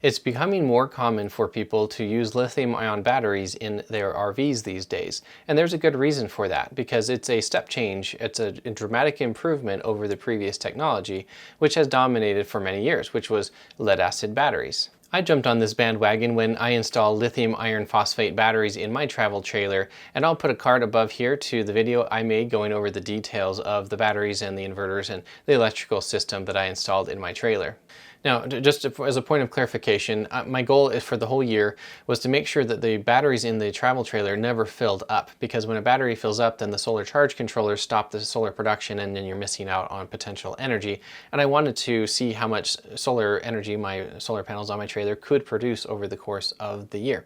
It's becoming more common for people to use lithium-ion batteries in their RVs these days. And there's a good reason for that, because it's a step change. It's a dramatic improvement over the previous technology, which has dominated for many years, which was lead-acid batteries. I jumped on this bandwagon when I installed lithium iron phosphate batteries in my travel trailer, and I'll put a card above here to the video I made going over the details of the batteries and the inverters and the electrical system that I installed in my trailer. Now, just as a point of clarification, my goal is for the whole year was to make sure that the batteries in the travel trailer never filled up, because when a battery fills up, then the solar charge controllers stop the solar production and then you're missing out on potential energy. And I wanted to see how much solar energy my solar panels on my trailer could produce over the course of the year.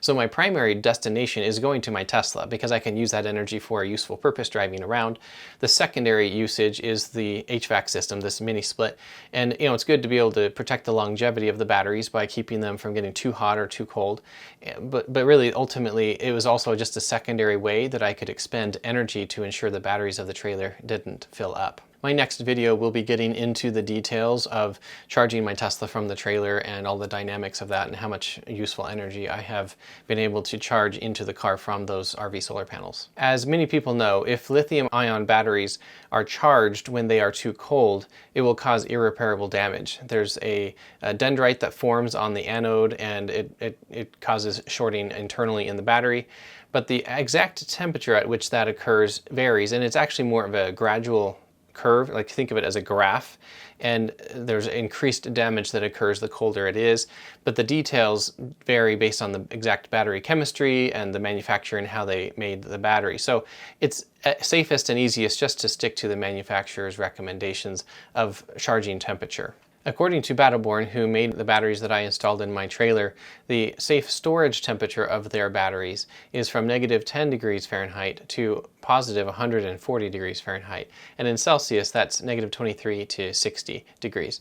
So my primary destination is going to my Tesla, because I can use that energy for a useful purpose driving around. The secondary usage is the HVAC system, this mini split. And it's good to be able to protect the longevity of the batteries by keeping them from getting too hot or too cold. But really, ultimately, it was also just a secondary way that I could expend energy to ensure the batteries of the trailer didn't fill up. My next video will be getting into the details of charging my Tesla from the trailer and all the dynamics of that and how much useful energy I have been able to charge into the car from those RV solar panels. As many people know, if lithium-ion batteries are charged when they are too cold, it will cause irreparable damage. There's a dendrite that forms on the anode, and it causes shorting internally in the battery. But the exact temperature at which that occurs varies, and it's actually more of a gradual curve. Like, think of it as a graph, and there's increased damage that occurs the colder it is, but the details vary based on the exact battery chemistry and the manufacturer and how they made the battery. So it's safest and easiest just to stick to the manufacturer's recommendations of charging temperature. According to Battle Born, who made the batteries that I installed in my trailer, the safe storage temperature of their batteries is from -10 degrees Fahrenheit to positive 140 degrees Fahrenheit. And in Celsius, that's -23 to 60 degrees.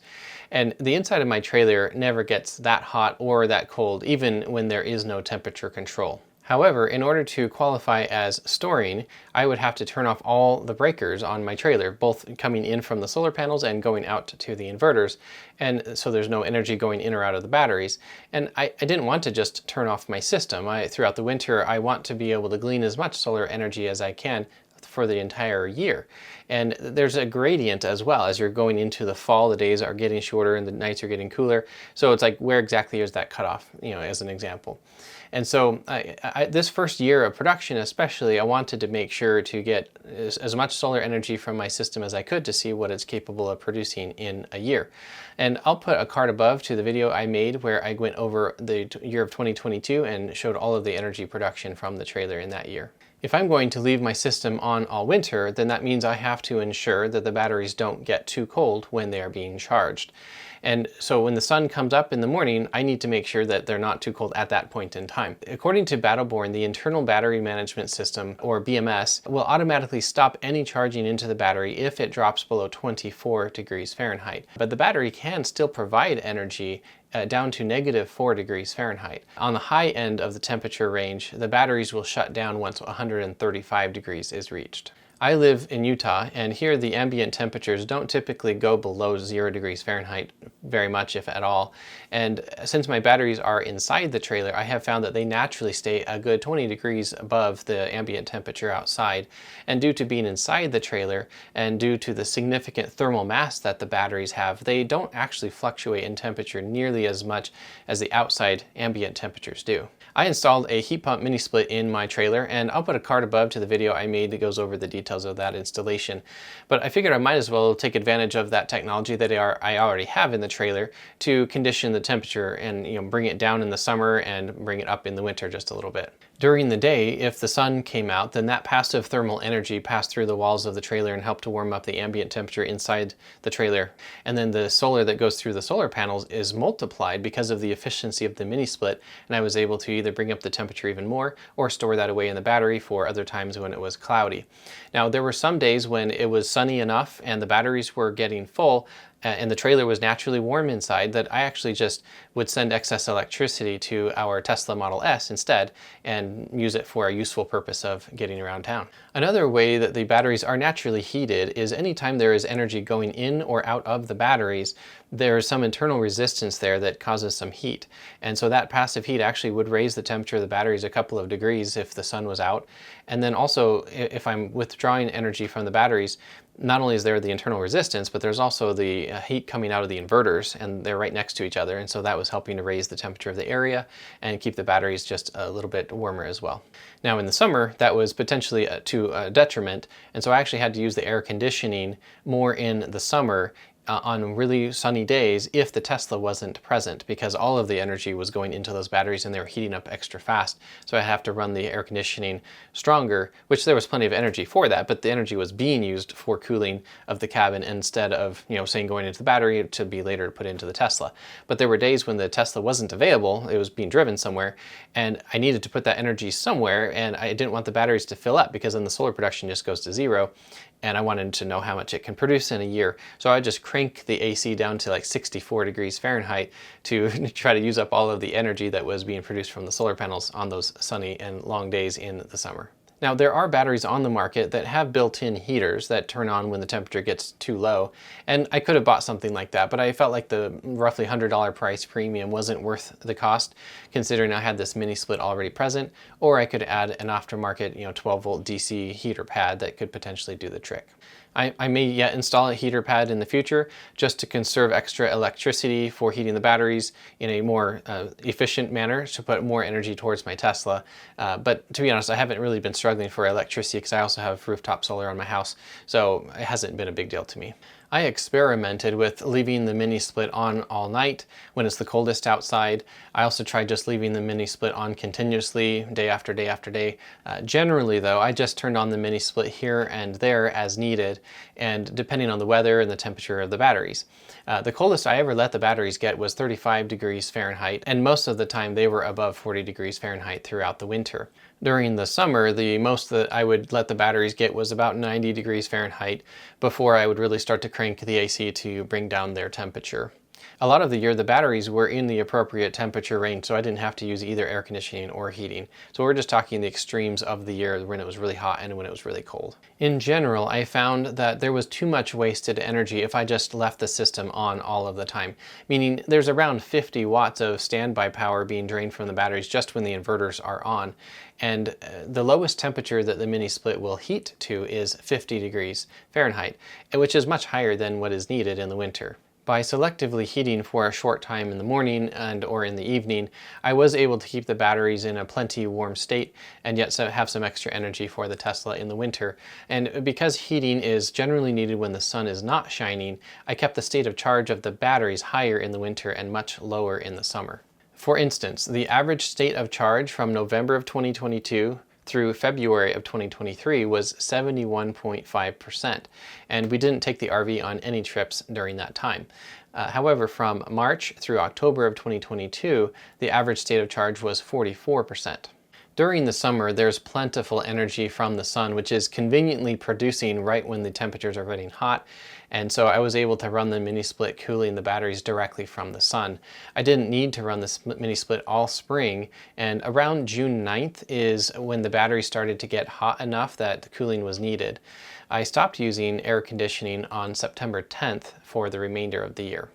And the inside of my trailer never gets that hot or that cold, even when there is no temperature control. However, in order to qualify as storing, I would have to turn off all the breakers on my trailer, both coming in from the solar panels and going out to the inverters. And so there's no energy going in or out of the batteries. And I didn't want to just turn off my system. Throughout the winter, I want to be able to glean as much solar energy as I can for the entire year. And there's a gradient as well. As you're going into the fall, the days are getting shorter and the nights are getting cooler. So it's like, where exactly is that cutoff, as an example. And so this first year of production especially, I wanted to make sure to get as much solar energy from my system as I could to see what it's capable of producing in a year. And I'll put a card above to the video I made where I went over the year of 2022 and showed all of the energy production from the trailer in that year. If I'm going to leave my system on all winter, then that means I have to ensure that the batteries don't get too cold when they are being charged. And so when the sun comes up in the morning, I need to make sure that they're not too cold at that point in time. According to Battle Born, the internal battery management system, or BMS, will automatically stop any charging into the battery if it drops below 24 degrees Fahrenheit. But the battery can still provide energy down to -4 degrees Fahrenheit. On the high end of the temperature range, the batteries will shut down once 135 degrees is reached. I live in Utah, and here the ambient temperatures don't typically go below 0 degrees Fahrenheit very much, if at all. And since my batteries are inside the trailer, I have found that they naturally stay a good 20 degrees above the ambient temperature outside. And due to being inside the trailer, and due to the significant thermal mass that the batteries have, they don't actually fluctuate in temperature nearly as much as the outside ambient temperatures do. I installed a heat pump mini split in my trailer, and I'll put a card above to the video I made that goes over the details of that installation. But I figured I might as well take advantage of that technology that I already have in the trailer to condition the temperature and bring it down in the summer and bring it up in the winter just a little bit. During the day, if the sun came out, then that passive thermal energy passed through the walls of the trailer and helped to warm up the ambient temperature inside the trailer. And then the solar that goes through the solar panels is multiplied because of the efficiency of the mini split, and I was able to either bring up the temperature even more or store that away in the battery for other times when it was cloudy. Now, there were some days when it was sunny enough and the batteries were getting full and the trailer was naturally warm inside, that I actually just would send excess electricity to our Tesla Model S instead and use it for a useful purpose of getting around town. Another way that the batteries are naturally heated is anytime there is energy going in or out of the batteries, there is some internal resistance there that causes some heat. And so that passive heat actually would raise the temperature of the batteries a couple of degrees if the sun was out. And then also, if I'm withdrawing energy from the batteries, not only is there the internal resistance, but there's also the heat coming out of the inverters, and they're right next to each other. And so that was helping to raise the temperature of the area and keep the batteries just a little bit warmer as well. Now in the summer, that was potentially to a detriment. And so I actually had to use the air conditioning more in the summer on really sunny days if the Tesla wasn't present, because all of the energy was going into those batteries and they were heating up extra fast. So I have to run the air conditioning stronger, which there was plenty of energy for that, but the energy was being used for cooling of the cabin instead of, saying going into the battery to be later put into the Tesla. But there were days when the Tesla wasn't available, it was being driven somewhere, and I needed to put that energy somewhere, and I didn't want the batteries to fill up because then the solar production just goes to zero. And I wanted to know how much it can produce in a year. So I just crank the AC down to like 64 degrees Fahrenheit to try to use up all of the energy that was being produced from the solar panels on those sunny and long days in the summer. Now, there are batteries on the market that have built-in heaters that turn on when the temperature gets too low, and I could have bought something like that, but I felt like the roughly $100 price premium wasn't worth the cost, considering I had this mini split already present, or I could add an aftermarket 12-volt DC heater pad that could potentially do the trick. I may yet install a heater pad in the future just to conserve extra electricity for heating the batteries in a more efficient manner to put more energy towards my Tesla. But to be honest, I haven't really been struggling for electricity because I also have rooftop solar on my house, so it hasn't been a big deal to me. I experimented with leaving the mini split on all night when it's the coldest outside. I also tried just leaving the mini split on continuously day after day after day. Generally though, I just turned on the mini split here and there as needed, and depending on the weather and the temperature of the batteries. The coldest I ever let the batteries get was 35 degrees Fahrenheit, and most of the time they were above 40 degrees Fahrenheit throughout the winter. During the summer, the most that I would let the batteries get was about 90 degrees Fahrenheit before I would really start to crank the AC to bring down their temperature. A lot of the year, the batteries were in the appropriate temperature range, so I didn't have to use either air conditioning or heating. So we're just talking the extremes of the year when it was really hot and when it was really cold. In general, I found that there was too much wasted energy if I just left the system on all of the time, meaning there's around 50 watts of standby power being drained from the batteries just when the inverters are on. And the lowest temperature that the mini split will heat to is 50 degrees Fahrenheit, which is much higher than what is needed in the winter. By selectively heating for a short time in the morning and or in the evening, I was able to keep the batteries in a plenty warm state and yet have some extra energy for the Tesla in the winter. And because heating is generally needed when the sun is not shining, I kept the state of charge of the batteries higher in the winter and much lower in the summer. For instance, the average state of charge from November of 2022 through February of 2023 was 71.5%, and we didn't take the RV on any trips during that time. However, from March through October of 2022, the average state of charge was 44%. During the summer, there's plentiful energy from the sun, which is conveniently producing right when the temperatures are getting hot. And so I was able to run the mini split cooling the batteries directly from the sun. I didn't need to run this mini split all spring, and around June 9th is when the battery started to get hot enough that the cooling was needed. I stopped using air conditioning on September 10th for the remainder of the year.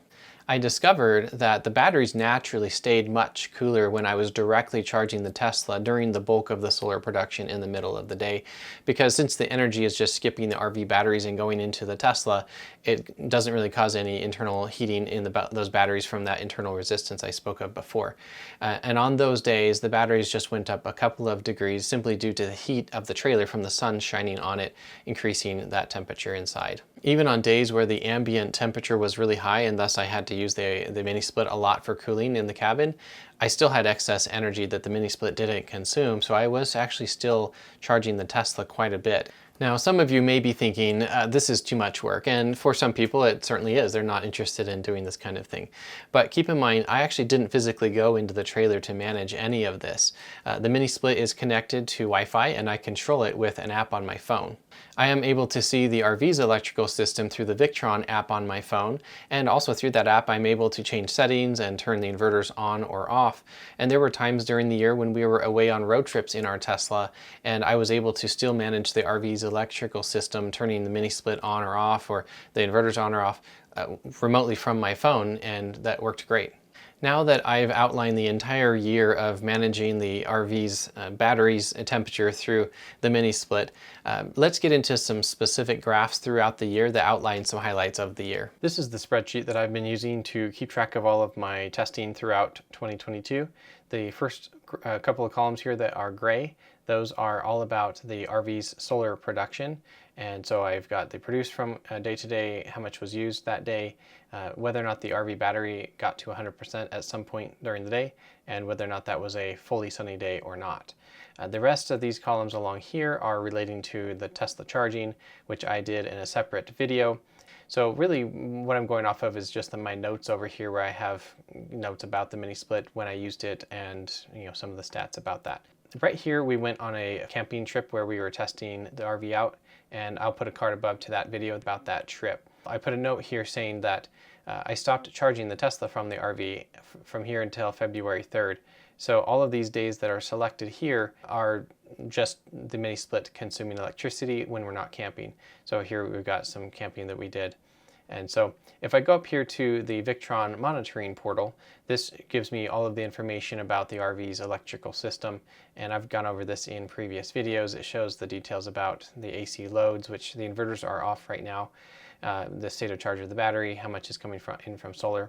I discovered that the batteries naturally stayed much cooler when I was directly charging the Tesla during the bulk of the solar production in the middle of the day, because since the energy is just skipping the RV batteries and going into the Tesla, it doesn't really cause any internal heating in those batteries from that internal resistance I spoke of before. And on those days, the batteries just went up a couple of degrees simply due to the heat of the trailer from the sun shining on it, increasing that temperature inside. Even on days where the ambient temperature was really high and thus I had to use the mini split a lot for cooling in the cabin, I still had excess energy that the mini split didn't consume, so I was actually still charging the Tesla quite a bit. Now, some of you may be thinking, this is too much work, and for some people it certainly is. They're not interested in doing this kind of thing. But keep in mind, I actually didn't physically go into the trailer to manage any of this. The mini split is connected to Wi-Fi, and I control it with an app on my phone. I am able to see the RV's electrical system through the Victron app on my phone, and also through that app I'm able to change settings and turn the inverters on or off. And there were times during the year when we were away on road trips in our Tesla, and I was able to still manage the RV's electrical system, turning the mini split on or off, or the inverters on or off, remotely from my phone, and that worked great. Now that I've outlined the entire year of managing the RV's batteries temperature through the mini split, let's get into some specific graphs throughout the year that outline some highlights of the year. This is the spreadsheet that I've been using to keep track of all of my testing throughout 2022. The first couple of columns here that are gray, those are all about the RV's solar production. And so I've got the produced from day to day, how much was used that day, whether or not the RV battery got to 100% at some point during the day, and whether or not that was a fully sunny day or not. The rest of these columns along here are relating to the Tesla charging, which I did in a separate video. So really what I'm going off of is just my notes over here, where I have notes about the mini split, when I used it, and some of the stats about that. Right here we went on a camping trip where we were testing the RV out, and I'll put a card above to that video about that trip. I put a note here saying that I stopped charging the Tesla from the RV from here until February 3rd. So all of these days that are selected here are just the mini split consuming electricity when we're not camping. So here we've got some camping that we did. And so if I go up here to the Victron monitoring portal, this gives me all of the information about the RV's electrical system. And I've gone over this in previous videos. It shows the details about the AC loads, which the inverters are off right now, the state of charge of the battery, how much is coming in from solar,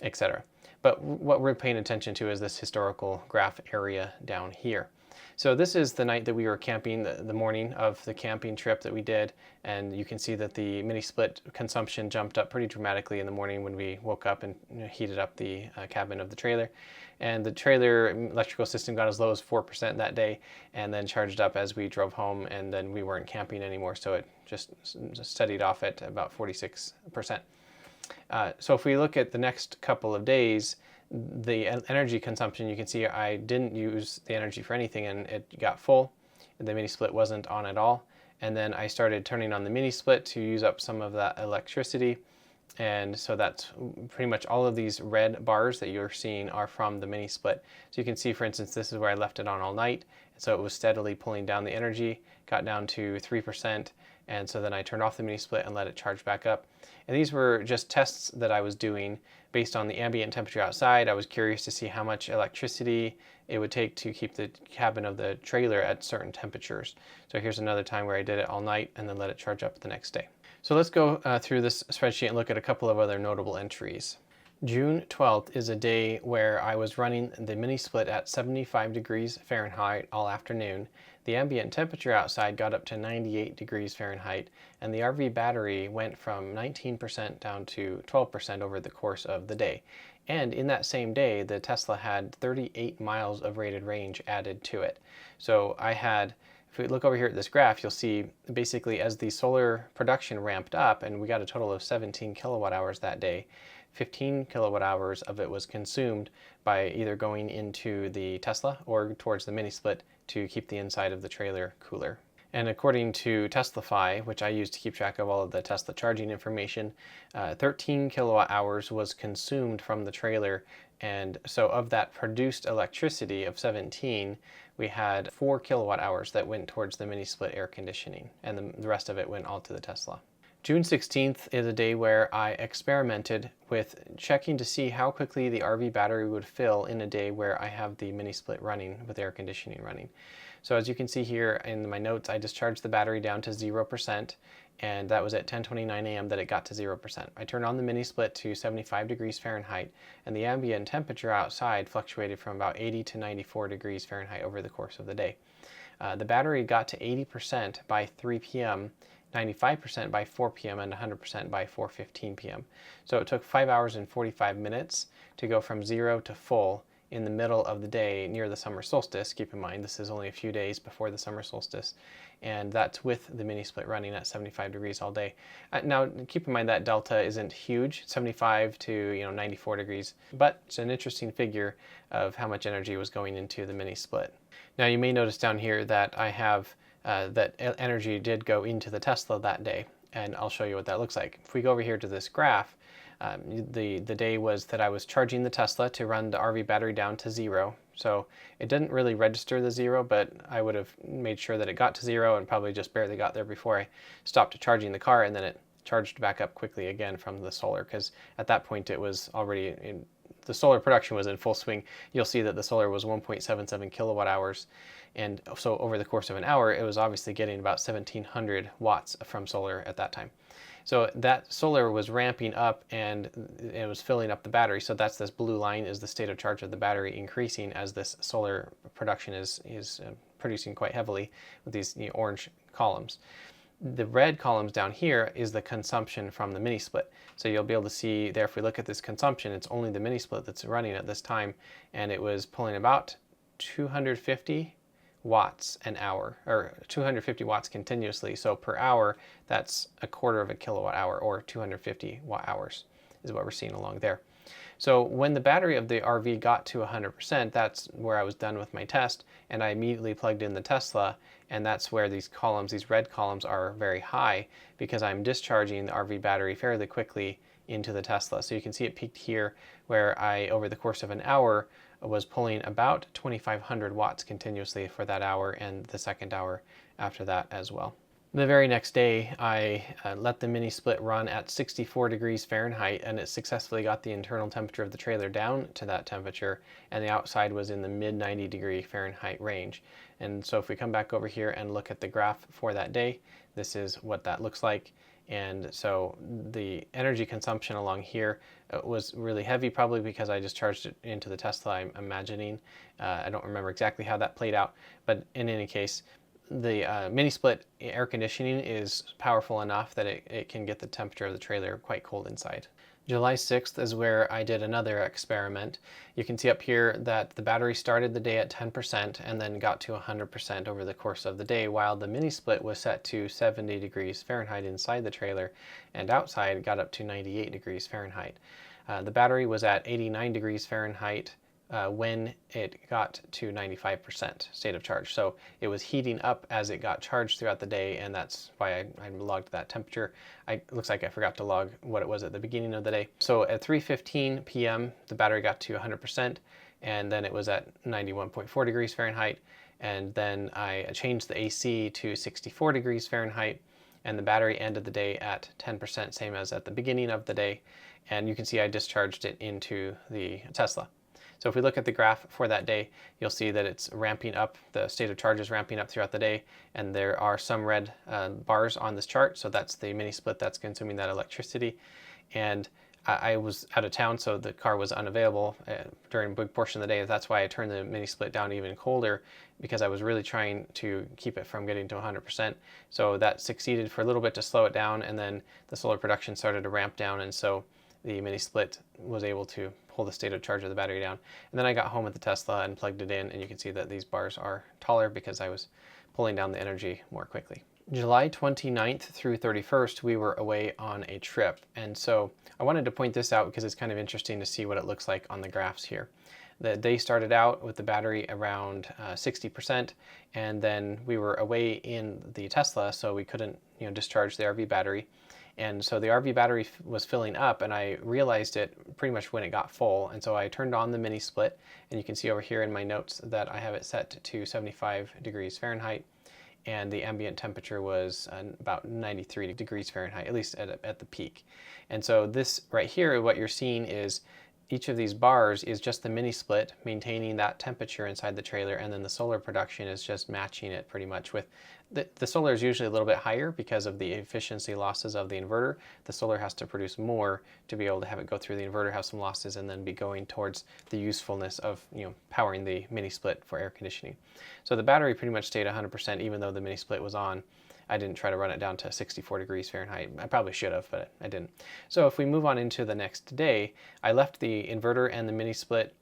etc. But what we're paying attention to is this historical graph area down here. So this is the night that we were camping, the morning of the camping trip that we did, and you can see that the mini split consumption jumped up pretty dramatically in the morning when we woke up and heated up the cabin of the trailer. And the trailer electrical system got as low as 4% that day, and then charged up as we drove home, and then we weren't camping anymore, so it just steadied off at about 46%. So if we look at the next couple of days, the energy consumption, you can see I didn't use the energy for anything, and it got full. The mini split wasn't on at all. And then I started turning on the mini split to use up some of that electricity. And so that's pretty much all of these red bars that you're seeing are from the mini split. So you can see, for instance, this is where I left it on all night. And so it was steadily pulling down the energy, got down to 3%. And so then I turned off the mini split and let it charge back up. And these were just tests that I was doing based on the ambient temperature outside. I was curious to see how much electricity it would take to keep the cabin of the trailer at certain temperatures. So here's another time where I did it all night and then let it charge up the next day. So let's go through this spreadsheet and look at a couple of other notable entries. June 12th is a day where I was running the mini split at 75 degrees Fahrenheit all afternoon. The ambient temperature outside got up to 98 degrees Fahrenheit, and the RV battery went from 19% down to 12% over the course of the day. And in that same day, the Tesla had 38 miles of rated range added to it. So I had, if we look over here at this graph, you'll see basically as the solar production ramped up, and we got a total of 17 kilowatt hours that day, 15 kilowatt hours of it was consumed by either going into the Tesla or towards the mini split to keep the inside of the trailer cooler. And according to Teslafy, which I use to keep track of all of the Tesla charging information, 13 kilowatt hours was consumed from the trailer. And so of that produced electricity of 17, we had 4 kilowatt hours that went towards the mini split air conditioning, and the rest of it went all to the Tesla. June 16th is a day where I experimented with checking to see how quickly the RV battery would fill in a day where I have the mini split running with air conditioning running. So as you can see here in my notes, I discharged the battery down to 0%, and that was at 10:29 a.m. that it got to 0%. I turned on the mini split to 75 degrees Fahrenheit, and the ambient temperature outside fluctuated from about 80 to 94 degrees Fahrenheit over the course of the day. The battery got to 80% by 3 p.m., 95% by 4 p.m. and 100% by 4:15 p.m. So it took 5 hours and 45 minutes to go from 0 to full in the middle of the day near the summer solstice. Keep in mind, this is only a few days before the summer solstice, and that's with the mini split running at 75 degrees all day. Now, keep in mind that delta isn't huge, 75 to 94 degrees, but it's an interesting figure of how much energy was going into the mini split. Now, you may notice down here that I have that energy did go into the Tesla that day, and I'll show you what that looks like. If we go over here to this graph, the day was that I was charging the Tesla to run the RV battery down to 0. So it didn't really register the 0, but I would have made sure that it got to 0 and probably just barely got there before I stopped charging the car, and then it charged back up quickly again from the solar, because at that point it was already the solar production was in full swing. You'll see that the solar was 1.77 kilowatt hours, and so over the course of an hour it was obviously getting about 1700 watts from solar at that time. So that solar was ramping up and it was filling up the battery. So that's this blue line is the state of charge of the battery increasing as this solar production is producing quite heavily with these orange columns. The red columns down here is the consumption from the mini split. So you'll be able to see there, if we look at this consumption, it's only the mini split that's running at this time, and it was pulling about 250 watts an hour, or 250 watts continuously. So per hour, that's a quarter of a kilowatt hour, or 250 watt hours is what we're seeing along there. So when the battery of the RV got to 100%, that's where I was done with my test, and I immediately plugged in the Tesla, and that's where these columns, these red columns, are very high, because I'm discharging the RV battery fairly quickly into the Tesla. So you can see it peaked here, where I, over the course of an hour, was pulling about 2,500 watts continuously for that hour, and the second hour after that as well. The very next day, I let the mini split run at 64 degrees Fahrenheit, and it successfully got the internal temperature of the trailer down to that temperature, and the outside was in the mid 90 degree Fahrenheit range. And so if we come back over here and look at the graph for that day, this is what that looks like. And so the energy consumption along here was really heavy, probably because I just charged it into the Tesla, I'm imagining. I don't remember exactly how that played out, but in any case, the mini split air conditioning is powerful enough that it can get the temperature of the trailer quite cold inside. July 6th is where I did another experiment. You can see up here that the battery started the day at 10% and then got to 100% over the course of the day, while the mini split was set to 70 degrees Fahrenheit inside the trailer, and outside got up to 98 degrees Fahrenheit. The battery was at 89 degrees Fahrenheit when it got to 95% state of charge. So it was heating up as it got charged throughout the day, and that's why I logged that temperature. Looks like I forgot to log what it was at the beginning of the day. So at 3:15 p.m. the battery got to 100%, and then it was at 91.4 degrees Fahrenheit, and then I changed the AC to 64 degrees Fahrenheit, and the battery ended the day at 10%, same as at the beginning of the day, and you can see I discharged it into the Tesla. So if we look at the graph for that day, you'll see that it's ramping up, the state of charge is ramping up throughout the day, and there are some red bars on this chart, so that's the mini split that's consuming that electricity. And I was out of town, so the car was unavailable during a big portion of the day. That's why I turned the mini split down even colder, because I was really trying to keep it from getting to 100%. So that succeeded for a little bit to slow it down, and then the solar production started to ramp down, and so the mini split was able to pull the state of charge of the battery down. And then I got home with the Tesla and plugged it in, and you can see that these bars are taller because I was pulling down the energy more quickly. July 29th through 31st, we were away on a trip. And so I wanted to point this out because it's kind of interesting to see what it looks like on the graphs here. The day started out with the battery around 60%, and then we were away in the Tesla, so we couldn't discharge the RV battery. And so the RV battery was filling up, and I realized it pretty much when it got full. And so I turned on the mini split, and you can see over here in my notes that I have it set to 75 degrees Fahrenheit, and the ambient temperature was about 93 degrees Fahrenheit, at least at the peak. And so this right here, what you're seeing is each of these bars is just the mini split maintaining that temperature inside the trailer, and then the solar production is just matching it pretty much. With the solar is usually a little bit higher because of the efficiency losses of the inverter. The solar has to produce more to be able to have it go through the inverter, have some losses, and then be going towards the usefulness of powering the mini split for air conditioning. So the battery pretty much stayed 100% even though the mini split was on. I didn't try to run it down to 64 degrees Fahrenheit. I probably should have, but I didn't. So if we move on into the next day, I left the inverter and the mini split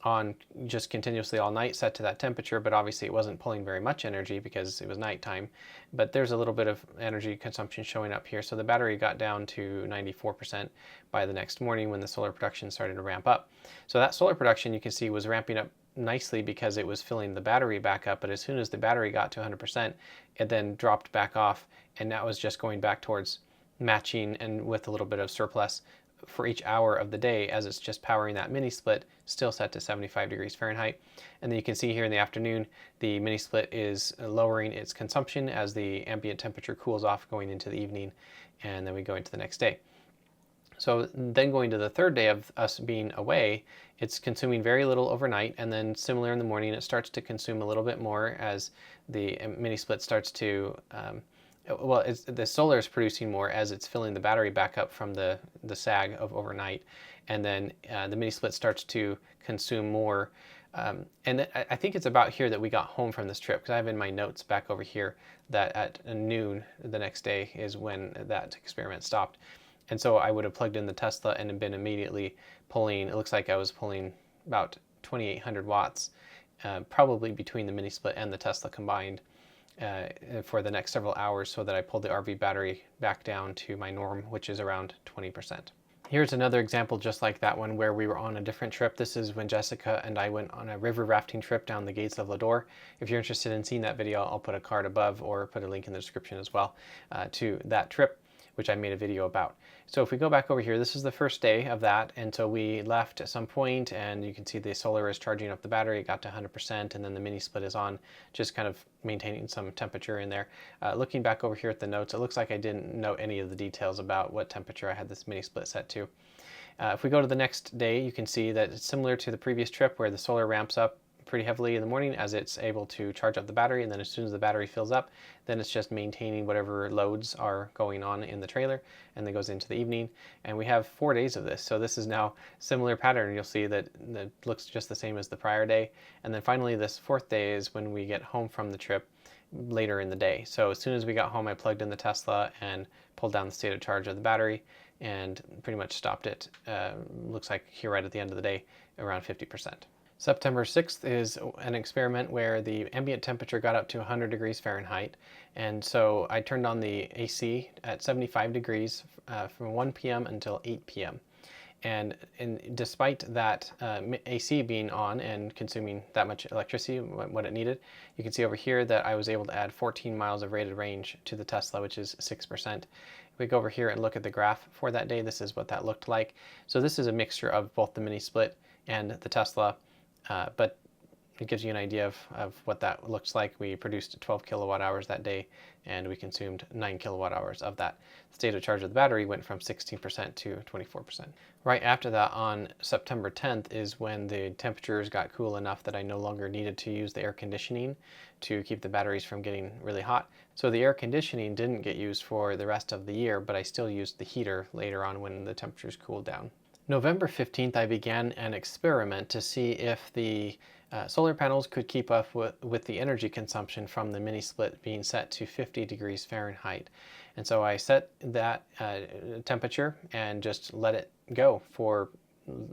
on just continuously all night, set to that temperature, but obviously it wasn't pulling very much energy because it was nighttime. But there's a little bit of energy consumption showing up here. So the battery got down to 94% by the next morning when the solar production started to ramp up. So that solar production, you can see, was ramping up nicely because it was filling the battery back up. But as soon as the battery got to 100%, it then dropped back off, and that was just going back towards matching and with a little bit of surplus for each hour of the day, as it's just powering that mini split, still set to 75 degrees Fahrenheit. And then you can see here in the afternoon, the mini split is lowering its consumption as the ambient temperature cools off going into the evening, and then we go into the next day. So then going to the third day of us being away, it's consuming very little overnight, and then similar in the morning, it starts to consume a little bit more as the mini split starts to the solar is producing more as it's filling the battery back up from the sag of overnight, and then the mini split starts to consume more. And I think it's about here that we got home from this trip, because I have in my notes back over here that at noon the next day is when that experiment stopped. And so I would have plugged in the Tesla and been immediately pulling, it looks like I was pulling about 2,800 watts, probably between the mini split and the Tesla combined, for the next several hours, so that I pulled the RV battery back down to my norm, which is around 20%. Here's another example just like that one, where we were on a different trip. This is when Jessica and I went on a river rafting trip down the Gates of Lodore. If you're interested in seeing that video, I'll put a card above or put a link in the description as well to that trip, which I made a video about. So if we go back over here, this is the first day of that, and so we left at some point, and you can see the solar is charging up the battery. It got to 100%, and then the mini split is on, just kind of maintaining some temperature in there. Looking back over here at the notes, it looks like I didn't note any of the details about what temperature I had this mini split set to. If we go to the next day, you can see that it's similar to the previous trip, where the solar ramps up pretty heavily in the morning as it's able to charge up the battery, and then as soon as the battery fills up, then it's just maintaining whatever loads are going on in the trailer, and then goes into the evening. And we have 4 days of this, so this is now similar pattern. You'll see that it looks just the same as the prior day. And then finally this fourth day is when we get home from the trip later in the day. So as soon as we got home, I plugged in the Tesla and pulled down the state of charge of the battery and pretty much stopped it. Looks like here right at the end of the day, around 50%. September 6th is an experiment where the ambient temperature got up to 100 degrees Fahrenheit. And so I turned on the AC at 75 degrees from 1 p.m. until 8 p.m. And despite that AC being on and consuming that much electricity, what it needed, you can see over here that I was able to add 14 miles of rated range to the Tesla, which is 6%. If we go over here and look at the graph for that day, this is what that looked like. So this is a mixture of both the mini split and the Tesla. But it gives you an idea of what that looks like. We produced 12 kilowatt hours that day, and we consumed 9 kilowatt hours of that. The state of charge of the battery went from 16% to 24%. Right after that, on September 10th, is when the temperatures got cool enough that I no longer needed to use the air conditioning to keep the batteries from getting really hot. So the air conditioning didn't get used for the rest of the year, but I still used the heater later on when the temperatures cooled down. November 15th, I began an experiment to see if the solar panels could keep up with the energy consumption from the mini split being set to 50 degrees Fahrenheit. And so I set that temperature and just let it go for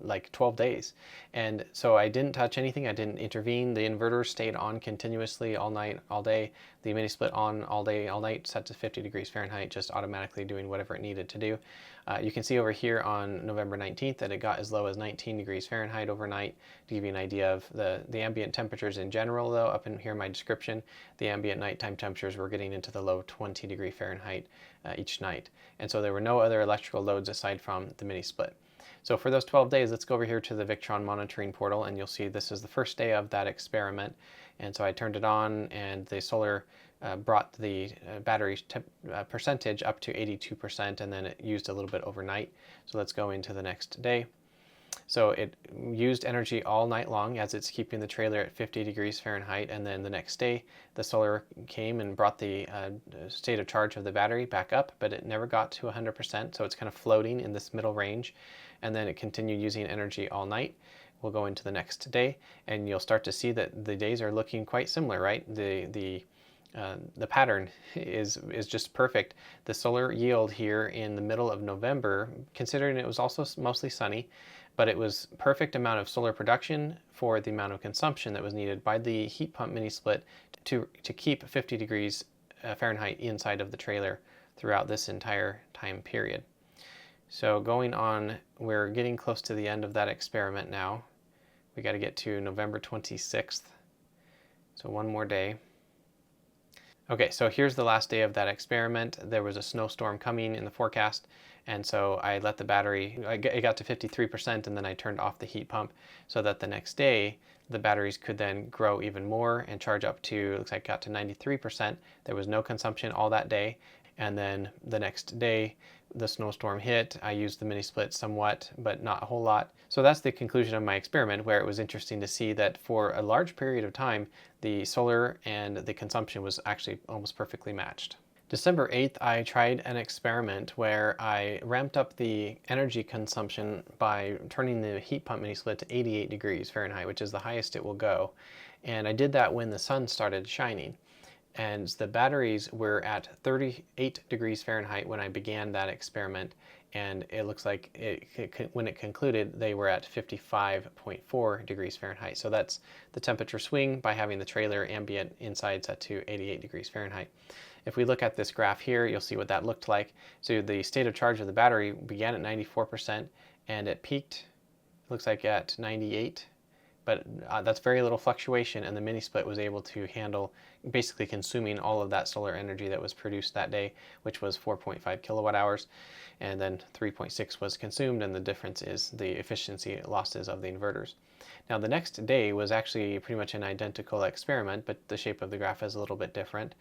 like 12 days. And so I didn't touch anything. I didn't intervene. The inverter stayed on continuously all night, all day. The mini split on all day, all night, set to 50 degrees Fahrenheit, just automatically doing whatever it needed to do. You can see over here on November 19th that it got as low as 19 degrees Fahrenheit overnight. To give you an idea of the ambient temperatures in general, though, up in here in my description, the ambient nighttime temperatures were getting into the low 20 degree Fahrenheit each night. And so there were no other electrical loads aside from the mini split. So for those 12 days, let's go over here to the Victron monitoring portal, and you'll see this is the first day of that experiment. And so I turned it on, and the solar brought the battery percentage up to 82%, and then it used a little bit overnight. So let's go into the next day. So it used energy all night long as it's keeping the trailer at 50 degrees Fahrenheit, and then the next day the solar came and brought the state of charge of the battery back up, but it never got to 100%, so it's kind of floating in this middle range. And then it continued using energy all night. We'll go into the next day, and you'll start to see that the days are looking quite similar, right? The pattern is just perfect. The solar yield here in the middle of November, considering it was also mostly sunny, but it was perfect amount of solar production for the amount of consumption that was needed by the heat pump mini split to keep 50 degrees Fahrenheit inside of the trailer throughout this entire time period. So going on, we're getting close to the end of that experiment now. We got to get to November 26th. So one more day. Okay, so here's the last day of that experiment. There was a snowstorm coming in the forecast, and so I let the battery, it got to 53%, and then I turned off the heat pump so that the next day the batteries could then grow even more and charge up to, looks like it got to 93%. There was no consumption all that day, and then the next day the snowstorm hit. I used the mini split somewhat, but not a whole lot. So that's the conclusion of my experiment, where it was interesting to see that for a large period of time, the solar and the consumption was actually almost perfectly matched. December 8th, I tried an experiment where I ramped up the energy consumption by turning the heat pump mini split to 88 degrees Fahrenheit, which is the highest it will go. And I did that when the sun started shining. And the batteries were at 38 degrees Fahrenheit when I began that experiment, and it looks like when it concluded, they were at 55.4 degrees Fahrenheit. So that's the temperature swing by having the trailer ambient inside set to 88 degrees Fahrenheit. If we look at this graph here, you'll see what that looked like. So the state of charge of the battery began at 94%, and it peaked, looks like at 98. But that's very little fluctuation, and the mini split was able to handle basically consuming all of that solar energy that was produced that day, which was 4.5 kilowatt hours, and then 3.6 was consumed, and the difference is the efficiency losses of the inverters. Now the next day was actually pretty much an identical experiment, but the shape of the graph is a little bit different.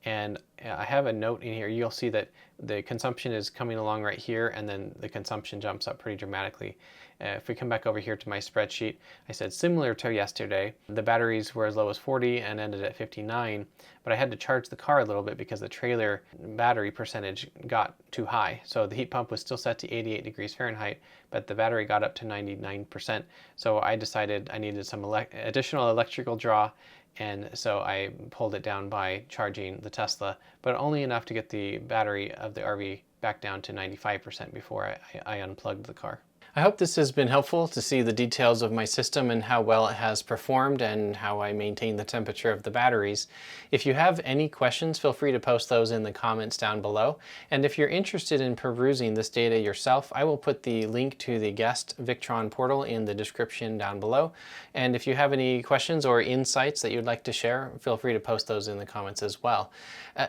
And I have a note in here. You'll see that the consumption is coming along right here, and then the consumption jumps up pretty dramatically. If we come back over here to my spreadsheet, I said similar to yesterday, the batteries were as low as 40 and ended at 59, but I had to charge the car a little bit because the trailer battery percentage got too high. So the heat pump was still set to 88 degrees Fahrenheit, but the battery got up to 99%. So I decided I needed some additional electrical draw, and so I pulled it down by charging the Tesla, but only enough to get the battery of the RV back down to 95% before I unplugged the car. I hope this has been helpful to see the details of my system and how well it has performed and how I maintain the temperature of the batteries. If you have any questions, feel free to post those in the comments down below. And if you're interested in perusing this data yourself, I will put the link to the guest Victron portal in the description down below. And if you have any questions or insights that you'd like to share, feel free to post those in the comments as well.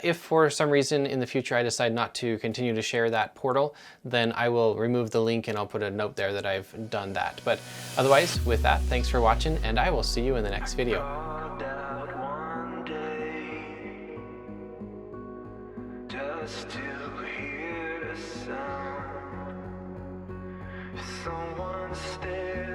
If for some reason in the future I decide not to continue to share that portal, then I will remove the link and I'll put a note there that I've done that. But otherwise, with that, thanks for watching, and I will see you in the next video. Just to hear a sound, someone stare